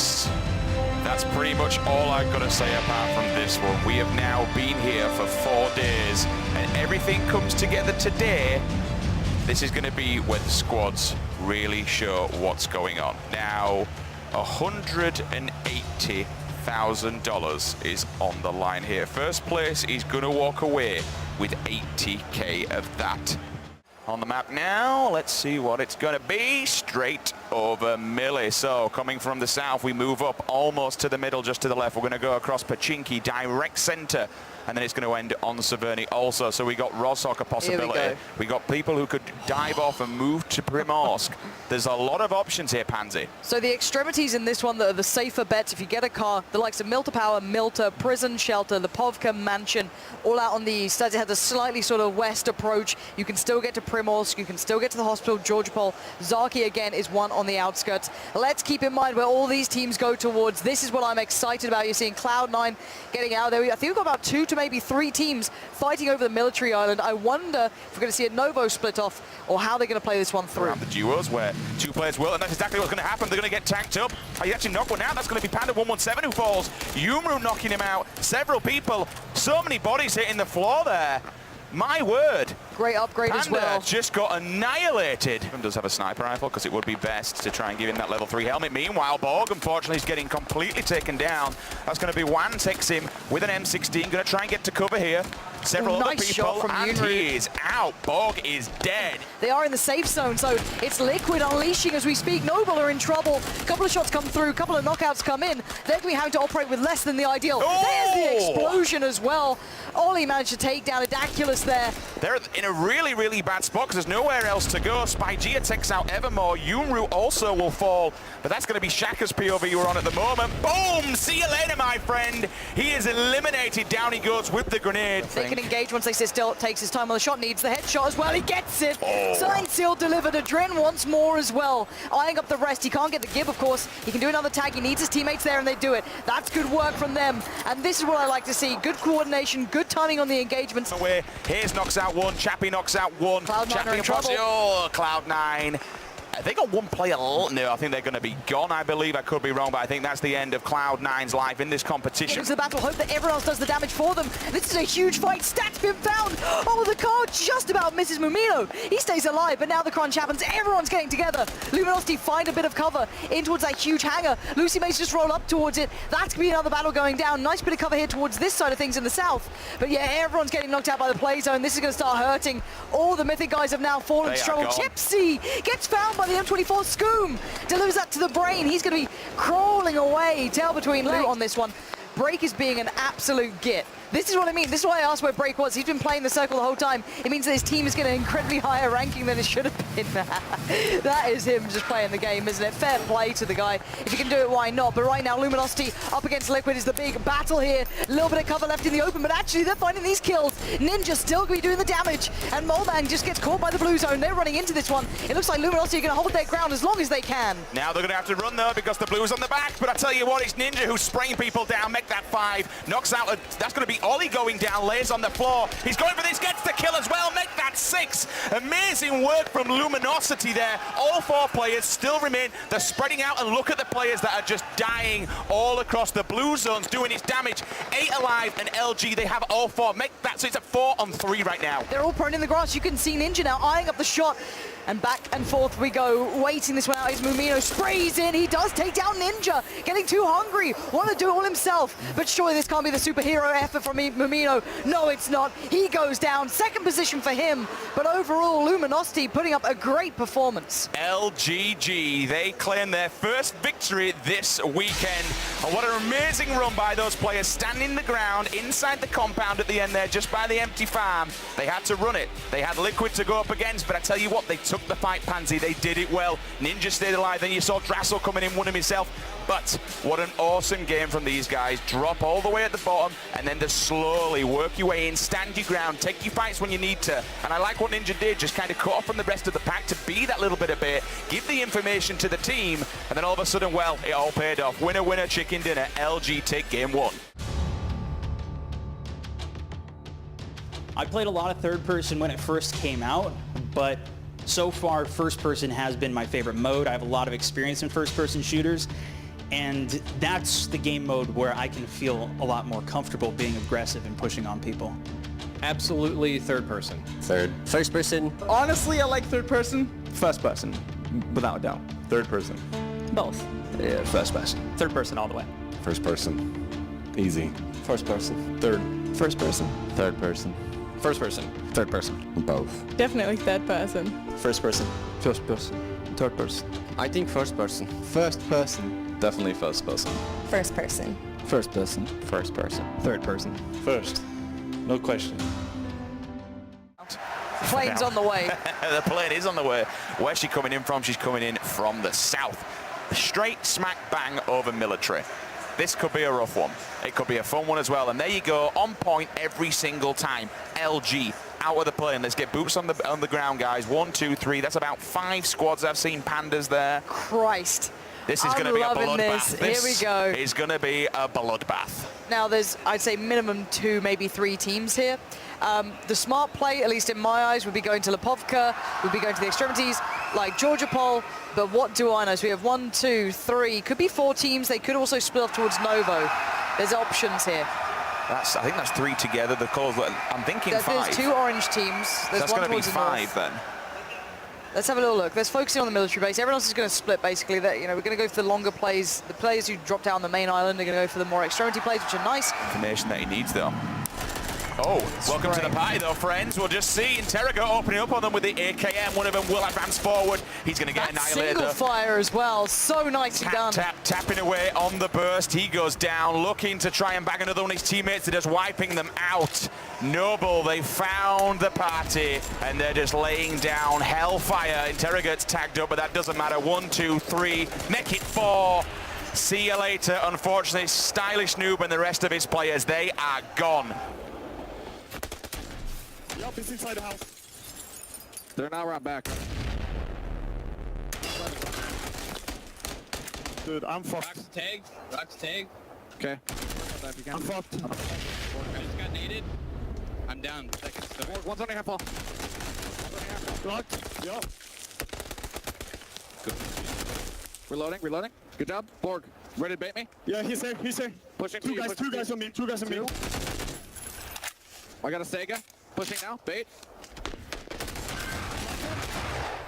folks, that's pretty much all I've got to say apart from this one. We have now been here for 4 days, and everything comes together today. This is going to be where the squads really show what's going on. Now, $180,000 is on the line here. First place is going to walk away with 80K of that. On the map now, let's see what it's going to be. Straight over Millie. So coming from the south, we move up almost to the middle, just to the left. We're going to go across Pachinki, direct center, and then it's going to end on Severny also. So we got Rostock a possibility. We got people who could dive off and move to Primorsk. There's a lot of options here, Pansy. So the extremities in this one that are the safer bets, if you get a car, the likes of Milta Power, Milta, Prison Shelter, the Pubg Mansion, all out on the east. As it has a slightly sort of west approach, you can still get to Primorsk, you can still get to the hospital, Georgopol. Zaki again is one on the outskirts. Let's keep in mind where all these teams go towards. This is what I'm excited about. You're seeing Cloud9 getting out there. I think we've got about 2 to maybe 3 teams fighting over the military island. I wonder if we're going to see a Novo split off or how they're going to play this one through. Around the duos where 2 players will, and that's exactly what's going to happen. They're going to get tanked up. He actually knocked one out. That's going to be Panda117 who falls. Yumru knocking him out. Several people. So many bodies hitting the floor there. My word. Great upgrade Panda as well. Just got annihilated. He does have a sniper rifle because it would be best to try and give him that level 3 helmet. Meanwhile, Borg, unfortunately, is getting completely taken down. That's going to be Wan takes him with an M16. Going to try and get to cover here. Several other people, and he is out. Borg is dead. They are in the safe zone, so it's Liquid unleashing as we speak. Noble are in trouble. A couple of shots come through, a couple of knockouts come in. They're going to be having to operate with less than the ideal. Oh! There's the explosion as well. Ollie managed to take down a Daculus there. They're in a really, really bad spot because there's nowhere else to go. Spygia takes out Evermore. Yumru also will fall, but that's going to be Shaka's POV we're on at the moment. Boom! See you later, my friend. He is eliminated. Down he goes with the grenade. They can engage once they sit still. Takes his time on the shot, needs the headshot as well. He gets it. Oh. Signed, sealed, delivered. Adren once more as well. Eyeing up the rest. He can't get the give, of course. He can do another tag. He needs his teammates there, and they do it. That's good work from them. And this is what I like to see. Good coordination, good timing on the engagements. Away. Hayes knocks out one. Chappie knocks out one. Cloud9 are in trouble. Oh, Cloud9. They got one player. No, I think they're going to be gone, I believe. I could be wrong, but I think that's the end of Cloud9's life in this competition. Into the battle, hope that everyone else does the damage for them. This is a huge fight. Stat's been found. Oh, the car just about misses Mumino. He stays alive, but now the crunch happens. Everyone's getting together. Luminosity find a bit of cover in towards that huge hangar. Lucy Mace just roll up towards it. That's going to be another battle going down. Nice bit of cover here towards this side of things in the south. But yeah, everyone's getting knocked out by the play zone. This is going to start hurting. All the Mythic guys have now fallen into trouble. Chipsy gets found by the M24 Scoom. Delivers that to the brain. He's going to be crawling away. Tail between legs on this one. Break is being an absolute git. This is what I mean. This is why I asked where Break was. He's been playing the circle the whole time. It means that his team is getting an incredibly higher ranking than it should have been. That is him just playing the game, isn't it? Fair play to the guy. If he can do it, why not? But right now, Luminosity up against Liquid is the big battle here. A little bit of cover left in the open, but actually they're finding these kills. Ninja still going to be doing the damage, and Moleman just gets caught by the blue zone. They're running into this one. It looks like Luminosity are going to hold their ground as long as they can. Now they're going to have to run, though, because the blue's on the back. But I tell you what, it's Ninja who's spraying people down. Make that 5. Knocks out. That's going to be Ollie going down. Lays on the floor. He's going for this, gets the kill as well. Make that 6. Amazing work from Luminosity there. All 4 players still remain. They're spreading out, and look at the players that are just dying all across the blue zones, doing its damage. 8 alive and LG, they have all 4. Make that, so it's a 4 on 3 right now. They're all prone in the grass. You can see Ninja now eyeing up the shot. And back and forth we go. Waiting this one out is Mumino. Sprays in. He does take down Ninja. Getting too hungry. Want to do it all himself. But surely this can't be the superhero effort from Mumino. No, it's not. He goes down. Second position for him. But overall, Luminosity putting up a great performance. LGG, they claim their first victory this weekend. And what an amazing run by those players, standing the ground inside the compound at the end there, just by the empty farm. They had to run it. They had Liquid to go up against, but I tell you what, they took the fight, Pansy. They did it well. Ninja stayed alive. Then you saw Drassel coming in, won him himself. But what an awesome game from these guys. Drop all the way at the bottom, and then just slowly work your way in, stand your ground, take your fights when you need to. And I like what Ninja did, just kind of cut off from the rest of the pack to be that little bit of bait, give the information to the team, and then all of a sudden, well, it all paid off. Winner, winner, chicken dinner. LG take game 1. I played a lot of third person when it first came out, but so far first person has been my favorite mode. I have a lot of experience in first person shooters, And that's the game mode where I can feel a lot more comfortable being aggressive and pushing on people. Absolutely third person. Third. First person. Honestly, I like third person. First person, without a doubt. Third person. Both. Yeah, first person. Third person all the way. First person. Easy. First person. Third. First person. Third person. First person. Third person. Both. Definitely third person. First person. First person. Third person. I think first person. First person. Definitely first person. First person. First person. First person. Third person. First. No question. Plane's on the way. The plane is on the way. Where's she coming in from? She's coming in from the south. Straight smack bang over military. This could be a rough one. It could be a fun one as well. And there you go, on point every single time. LG out of the plane. Let's get boots on the ground, guys. 1, 2, 3. That's about 5 squads. I've seen pandas there. Christ. This is going to be a bloodbath. Here we go. Is going to be a bloodbath. Now there's, I'd say, minimum 2, maybe 3 teams here. The smart play, at least in my eyes, would be going to Pubg, would be going to the extremities, like Georgia Pol. But what do I know? So we have 1, 2, 3, could be 4 teams. They could also split off towards Novo. There's options here. I think that's 3 together. The colours, I'm thinking 5. There's 2 orange teams. There's That's one going to be towards the 5 north. then. Let's have a little look. Let's focus in on the military base. Everyone else is going to split, basically. That, you know, we're going to go for the longer plays. The players who drop down the main island are going to go for the more extremity plays, which are nice. Information that he needs, though. Oh, welcome to the party, though, friends. We'll just see Interrogator opening up on them with the AKM. One of them will advance forward. He's going to get annihilated. Single fire as well. So nicely done. Tapping away on the burst. He goes down, looking to try and bag another one of his teammates. They're just wiping them out. Noble, they found the party, and they're just laying down hellfire. Interrogate's tagged up, but that doesn't matter. 1, 2, 3, make it 4. See you later. Unfortunately, Stylish Noob and the rest of his players, they are gone. Yup, he's inside the house. They're now right back. Dude, I'm fucked. Rock's tagged. Rock's tagged. Okay. I'm fucked. I just got naded. I'm down. Seconds. One's on the half wall. Blocked. Yup. Good. Reloading. Good job. Borg, ready to bait me? Yeah, he's here. Pushing two guys on me. I got a Sega. Pushing now. Bait.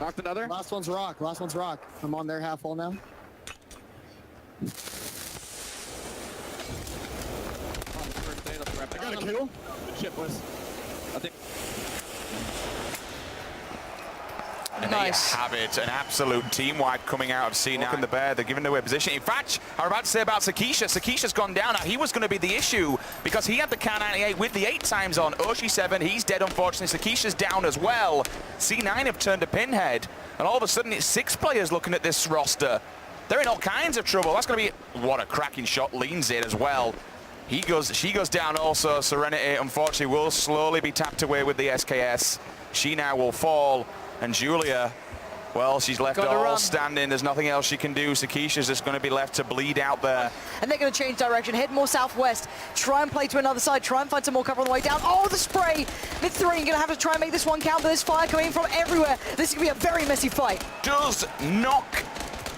Knocked another. Last one's rock. I'm on their half wall now. I got a kill. Good shit, boys. I think. And Nice. there you have it, an absolute team wipe coming out of C9 in the bear. They're giving away position. In fact, I was about to say about Sakisha. Sakisha's gone down. Now, he was going to be the issue because he had the Car 98 with the 8 times on. Oshi 7, he's dead, unfortunately. Sakisha's down as well. C9 have turned a pinhead, and all of a sudden it's 6 players looking at this roster. They're in all kinds of trouble. That's going to be, what a cracking shot. Leans in as well. She goes down also. Serenity, unfortunately, will slowly be tapped away with the SKS. She now will fall. And Julia, well, she's left all standing. There's nothing else she can do. Sakisha's just going to be left to bleed out there. And they're going to change direction, head more southwest, try and play to another side, try and find some more cover on the way down. Oh, the spray! Mid-3 going to have to try and make this one count, but there's fire coming from everywhere. This is going to be a very messy fight. Does knock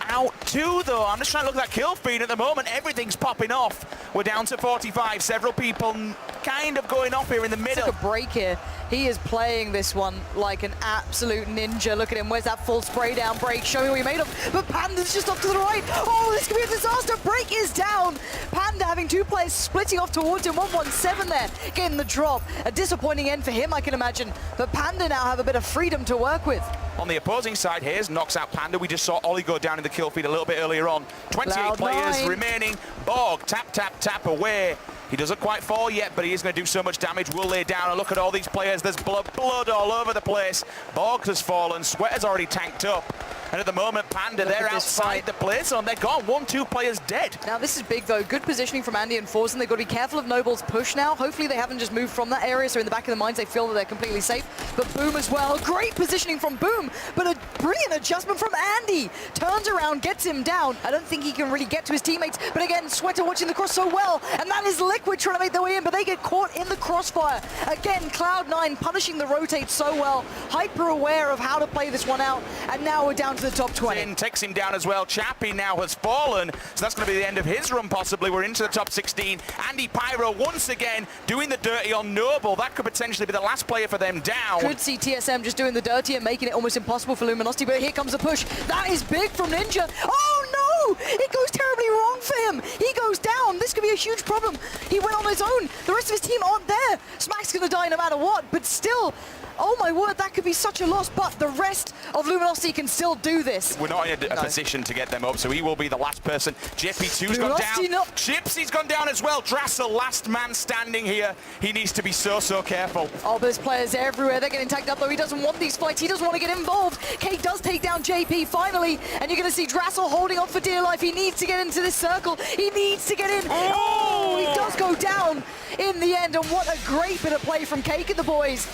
out 2, though. I'm just trying to look at that kill feed at the moment. Everything's popping off. We're down to 45. Several people kind of going off here in the middle. Took a break here. He is playing this one like an absolute ninja. Look at him. Where's that full spray down break? Show me what he made of. But Panda's just off to the right. Oh, this could be a disaster. Break is down. Panda having 2 players splitting off towards him. 117 there, getting the drop. A disappointing end for him, I can imagine. But Panda now have a bit of freedom to work with. On the opposing side, Hayes knocks out Panda. We just saw Ollie go down in the kill feed a little bit earlier on. 28 players remaining. Borg, tap away. He doesn't quite fall yet, but he is going to do so much damage. We'll lay down and look at all these players. There's blood all over the place. Borg has fallen. Sweater's already tanked up. And at the moment, Panda, they're outside the play zone. They're gone. 1-2 players dead. Now, this is big, though. Good positioning from Andy and Forzen. They've got to be careful of Noble's push now. Hopefully, they haven't just moved from that area, so in the back of their minds, they feel that they're completely safe. But Boom as well. Great positioning from Boom, but a brilliant adjustment from Andy. Turns around, gets him down. I don't think he can really get to his teammates. But again, Sweater watching the cross so well. And that is Liquid trying to make their way in, but they get caught in the crossfire. Again, Cloud9 punishing the rotate so well. Hyper aware of how to play this one out. And now we're down to to the top 20. In, takes him down as well. Chappie now has fallen, so that's going to be the end of his run possibly. We're into the top 16. Andy Pyro once again doing the dirty on Noble. That could potentially be the last player for them down. Could see TSM just doing the dirty and making it almost impossible for Luminosity, but here comes the push. That is big from Ninja. Oh no! It goes terribly wrong for him. He goes down. This could be a huge problem. He went on his own. The rest of his team aren't there. Smack's going to die no matter what, but still, oh my word, that could be such a loss, but the rest of Luminosity can still do this. We're not in a position to get them up, so he will be the last person. JP2's gone down. No. Gypsy's gone down as well. Drassel, last man standing here. He needs to be so careful. Oh, but there's players everywhere. They're getting tagged up, though. He doesn't want these fights. He doesn't want to get involved. Kate does take down JP finally, and you're going to see Drassel holding on for dear life. He needs to get into this circle. He needs to get in. Oh, he does go down in the end, and what a great bit of play from Cake and the boys.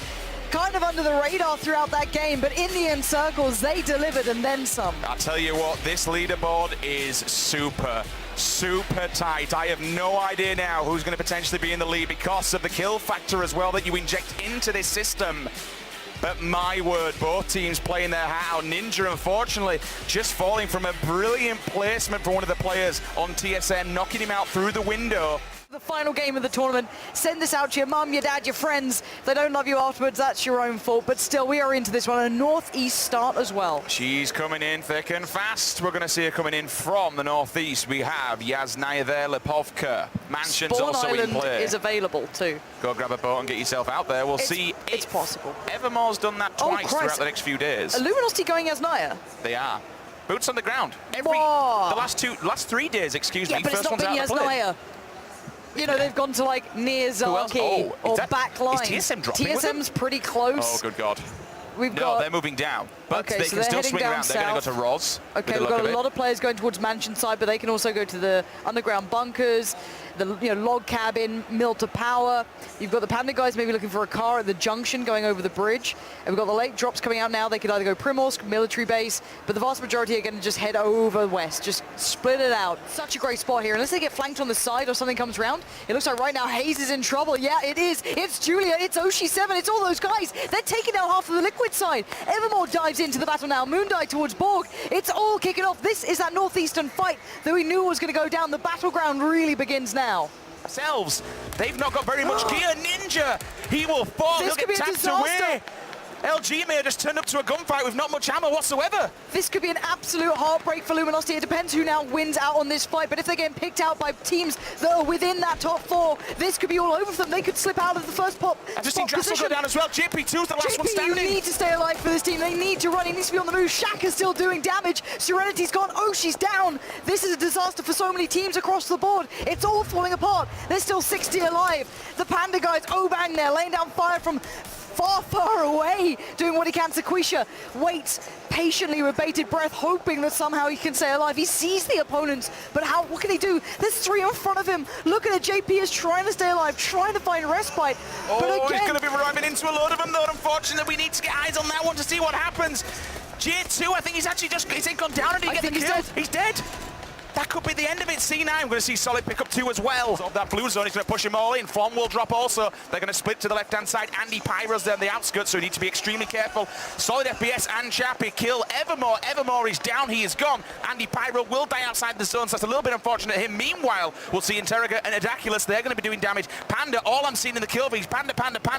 Kind of under the radar throughout that game, but in the end circles, they delivered and then some. I'll tell you what, this leaderboard is super tight. I have no idea now who's going to potentially be in the lead because of the kill factor as well that you inject into this system. But my word, both teams playing their hat out. Ninja, unfortunately, just falling from a brilliant placement for one of the players on TSM, knocking him out through the window. The final game of the tournament. Send this out to your mum, your dad, your friends. If they don't love you afterwards, that's your own fault. But still, we are into this one. A northeast start as well. She's coming in thick and fast. We're going to see her coming in from the northeast. We have Yasnaya there, Lipovka. Mansion's Spawn also Island in play. is available too. Go grab a boat and get yourself out there. We'll see it's if possible. Evermore's done that twice Christ. throughout the next few days. Luminosity going Yasnaya. They are. Boots on the ground. The Whoa. last 3 days, excuse Yeah, me. but First it's not one's been out of play. Yasnaya. You know, they've gone to like near Zaki or back line. Is TSM dropping with TSM's them? pretty close. Oh, good God. We've No, got... they're moving down. But Okay, they so can they're still heading swing down around. They're going to go to Roz. Okay, we've got a lot of players going towards Mansion side, but they can also go to the underground bunkers, the log cabin, mill to power. You've got the Panda guys maybe looking for a car at the junction going over the bridge. And we've got the lake drops coming out now. They could either go Primorsk, military base, but the vast majority are going to just head over west, just split it out. Such a great spot here. Unless they get flanked on the side or something comes around, it looks like right now Hayes is in trouble. Yeah, it is. It's Julia, it's Oshi7, it's all those guys. They're taking down half of the Liquid side. Evermore dives into the battle now. Moondie towards Borg. It's all kicking off. This is that northeastern fight that we knew was going to go down. The battleground really begins now. Themselves. They've not got very much gear. Ninja, he will fall. This He'll could get be a tapped away. disaster. LG may have just turned up to a gunfight with not much ammo whatsoever. This could be an absolute heartbreak for Luminosity. It depends who now wins out on this fight, but if they're getting picked out by teams that are within that top 4, this could be all over for them. They could slip out of the first I've just seen Drassel go down as well. JP2's the last one JP, standing. you need to stay alive for this team. They need to run. He needs to be on the move. Shaka's still doing damage. Serenity's gone. Oh, she's down. This is a disaster for so many teams across the board. It's all falling apart. There's still 60 alive. The Panda guys, Obang there, laying down fire from far away, doing what he can. Sequisha waits patiently with bated breath, hoping that somehow he can stay alive. He sees the opponents, but what can he do? There's 3 in front of him. Look at it, JP is trying to stay alive, trying to find respite. Oh, but again, he's going to be arriving into a load of them, though. Unfortunately, we need to get eyes on that one to see what happens. J2, I think he's actually he's gone down and he get the kill. He's dead. That could be the end of it. C9, we're going to see Solid pick up 2 as well. Of that blue zone, he's going to push them all in. Flom will drop also. They're going to split to the left-hand side. Andy Pyro's there on the outskirts, so we need to be extremely careful. Solid FPS and Chappie kill Evermore. Evermore is down. He is gone. Andy Pyro will die outside the zone, so that's a little bit unfortunate him. Meanwhile, we'll see Interroga and Adaculus. They're going to be doing damage. Panda, all I'm seeing in the kill feeds. Panda.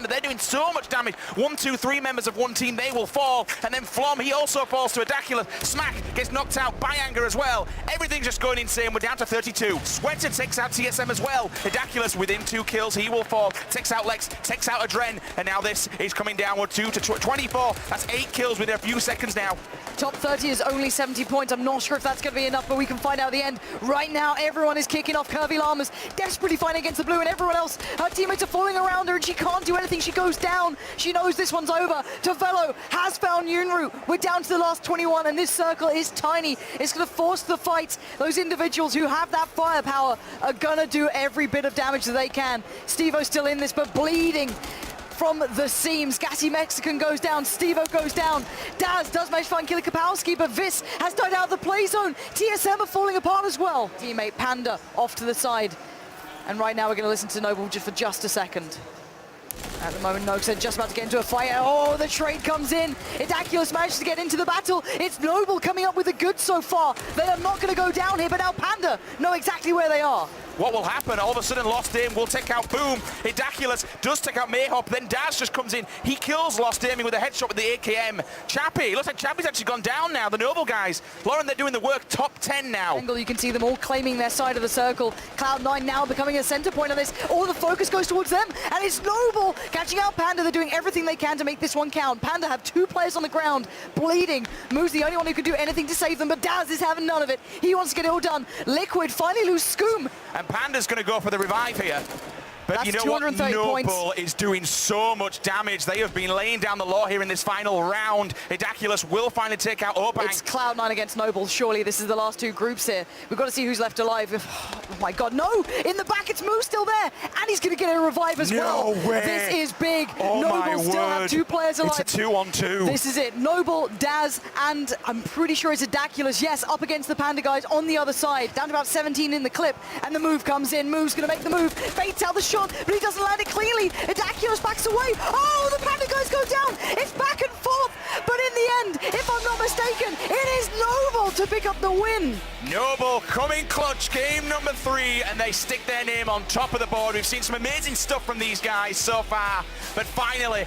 They're doing so much damage. 1, 2, 3 members of one team, they will fall. And then Flom, he also falls to Adaculus. Smack gets knocked out by Anger as well. Everything's just going insane. We're down to 32. Sweater takes out TSM as well. Adaculus within 2 kills, he will fall. Takes out Lex, takes out Adren, and now this is coming downward 2 to 24. That's 8 kills within a few seconds now. Top 30 is only 70 points. I'm not sure if that's going to be enough, but we can find out at the end. Right now, everyone is kicking off. Curvy Llamas desperately fighting against the blue, and everyone else, her teammates are falling around her, and she can't do anything. She goes down. She knows this one's over. Tavelo has found Yunru. We're down to the last 21, and this circle is tiny. It's going to force the fight. Those individuals who have that firepower are going to do every bit of damage that they can. Steve-O's still in this, but bleeding from the seams. Gassy Mexican goes down, Steve-O goes down. Daz does manage to find Killer Kapowski, but Vis has died out of the play zone. TSM are falling apart as well. Teammate Panda off to the side. And right now we're going to listen to Noble just for just a second. At the moment, Nox are just about to get into a fight. Oh, the trade comes in. Idaculus manages to get into the battle. It's Noble coming up with the goods so far. They are not going to go down here, but now Panda know exactly where they are. What will happen? All of a sudden, Lost Aim will take out Boom. Idaculus does take out Mayhop. Then Daz just comes in. He kills Lost Aiming with a headshot with the AKM. Chappie, looks like Chappie's actually gone down now. The Noble guys. Lauren, they're doing the work. Top 10 now. Angle, you can see them all claiming their side of the circle. Cloud9 now becoming a center point on this. All the focus goes towards them, and it's Noble catching out Panda. They're doing everything they can to make this one count. Panda have 2 players on the ground, bleeding. Moo's the only one who can do anything to save them, but Daz is having none of it. He wants to get it all done. Liquid finally lose Scoom. And Panda's going to go for the revive here. But That's you know what? 230 Noble points. is doing so much damage. They have been laying down the law here in this final round. Idaculus will finally take out Obang. It's Cloud9 against Noble. Surely this is the last 2 groups here. We've got to see who's left alive. Oh my god, no! In the back, it's Moo still there, and he's going to get a revive as well. No way! This is big. Oh Noble still my have word. 2 players alive. It's a 2-on-2. This is it. Noble, Daz, and I'm pretty sure it's Idaculus, yes, up against the Panda guys on the other side. Down to about 17 in the clip, and the move comes in. Moo's going to make the move. Baits out the shot, but he doesn't land it cleanly. Idaculus backs away. Oh, the Panda guys go down. It's back and forth, but in the end, if I'm not mistaken, it is Noble to pick up the win. Noble coming clutch, game number 3, and they stick their name on top of the board. We've seen some amazing stuff from these guys so far, but finally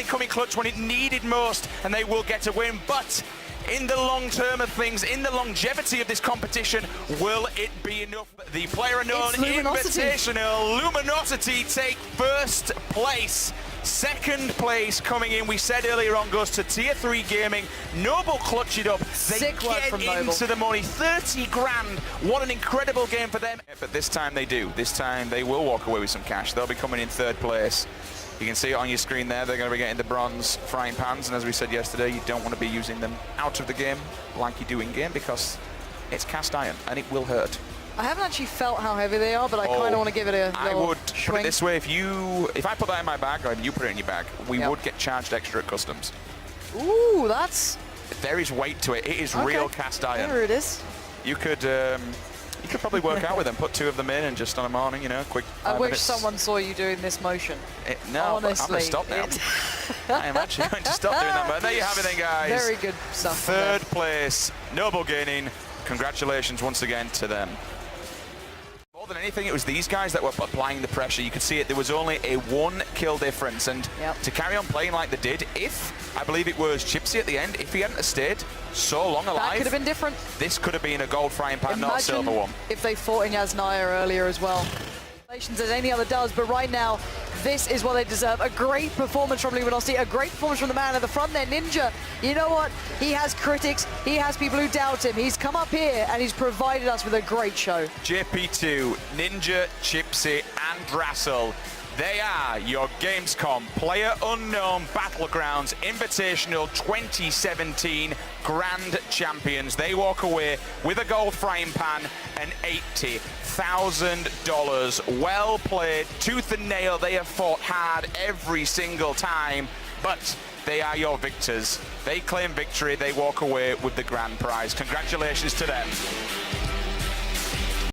coming clutch when it needed most, and they will get a win. But in the long term of things, in the longevity of this competition, will it be enough? The PlayerUnknown Invitational Luminosity take first place. Second place coming in, we said earlier on, goes to Tier 3 Gaming. Noble clutch it up. They Sick work get from Noble. into the money. 30 grand. What an incredible game for them. But this time they do. This time they will walk away with some cash. They'll be coming in 3rd place. You can see it on your screen there. They're going to be getting the bronze frying pans. And as we said yesterday, you don't want to be using them out of the game like you do in game, because it's cast iron and it will hurt. I haven't actually felt how heavy they are, but I kind of want to give it a I little would put swing. it this way: if I put that in my bag, or if you put it in your bag, we would get charged extra at customs. Ooh, that's... There is weight to it. It is real cast iron. There it is. You could probably work out with them, put 2 of them in, and just on a morning, you know, quick. I wish minutes. someone saw you doing this motion. No, honestly, I'm going to stop now. I am actually going to stop doing that. But there you have it then, guys. Very good stuff. 3rd place, Noble gaining. Congratulations once again to them. More than anything, it was these guys that were applying the pressure. You could see it. There was only a 1 kill difference. And to carry on playing like they did, if, I believe it was Chipsy at the end, if he hadn't have stayed so long alive, that could have been different. This could have been a gold frying pan, not a silver one. If they fought in Yasnaya earlier as well. As any other does, but right now, this is what they deserve. A great performance from Luminosity, a great performance from the man at the front there, Ninja. You know what? He has critics, he has people who doubt him. He's come up here and he's provided us with a great show. JP2, Ninja, Chipsy, and Drassel. They are your Gamescom PlayerUnknown Battlegrounds Invitational 2017 Grand Champions. They walk away with a gold frying pan and $80,000. Well played, tooth and nail. They have fought hard every single time, but they are your victors. They claim victory. They walk away with the grand prize. Congratulations to them.